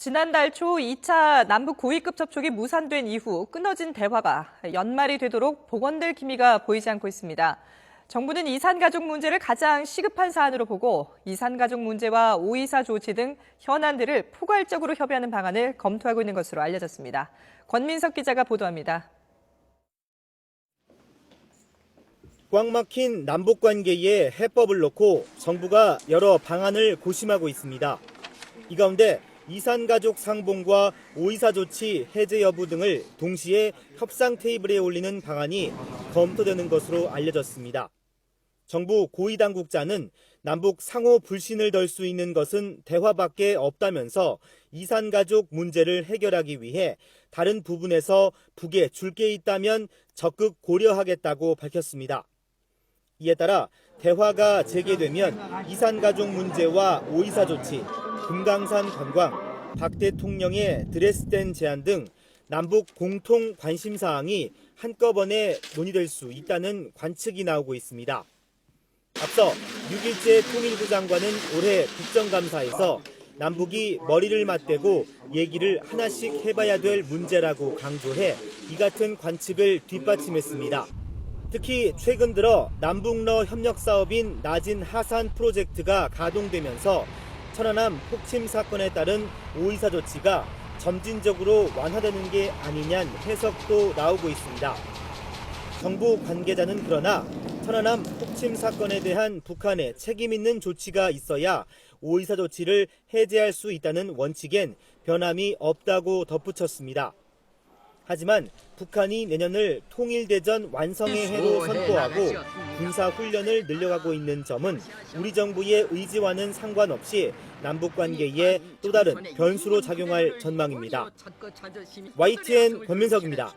지난달 초 2차 남북 고위급 접촉이 무산된 이후 끊어진 대화가 연말이 되도록 복원될 기미가 보이지 않고 있습니다. 정부는 이산가족 문제를 가장 시급한 사안으로 보고 이산가족 문제와 5.24 조치 등 현안들을 포괄적으로 협의하는 방안을 검토하고 있는 것으로 알려졌습니다. 권민석 기자가 보도합니다. 꽉 막힌 남북관계에 해법을 놓고 정부가 여러 방안을 고심하고 있습니다. 이 가운데 이산가족 상봉과 5.24 조치 해제 여부 등을 동시에 협상 테이블에 올리는 방안이 검토되는 것으로 알려졌습니다. 정부 고위당국자는 남북 상호 불신을 덜 수 있는 것은 대화밖에 없다면서 이산가족 문제를 해결하기 위해 다른 부분에서 북에 줄 게 있다면 적극 고려하겠다고 밝혔습니다. 이에 따라 대화가 재개되면 이산가족 문제와 5.24 조치, 금강산 관광, 박 대통령의 드레스덴 제안 등 남북 공통 관심 사항이 한꺼번에 논의될 수 있다는 관측이 나오고 있습니다. 앞서 6일째 통일부 장관은 올해 국정감사에서 남북이 머리를 맞대고 얘기를 하나씩 해봐야 될 문제라고 강조해 이 같은 관측을 뒷받침했습니다. 특히 최근 들어 남북러 협력 사업인 나진 하산 프로젝트가 가동되면서 천안함 폭침 사건에 따른 5.24 조치가 점진적으로 완화되는 게 아니냐는 해석도 나오고 있습니다. 정부 관계자는 그러나 천안함 폭침 사건에 대한 북한의 책임 있는 조치가 있어야 5.24 조치를 해제할 수 있다는 원칙엔 변함이 없다고 덧붙였습니다. 하지만 북한이 내년을 통일대전 완성의 해로 선포하고 군사훈련을 늘려가고 있는 점은 우리 정부의 의지와는 상관없이 남북관계에 또 다른 변수로 작용할 전망입니다. YTN 권민석입니다.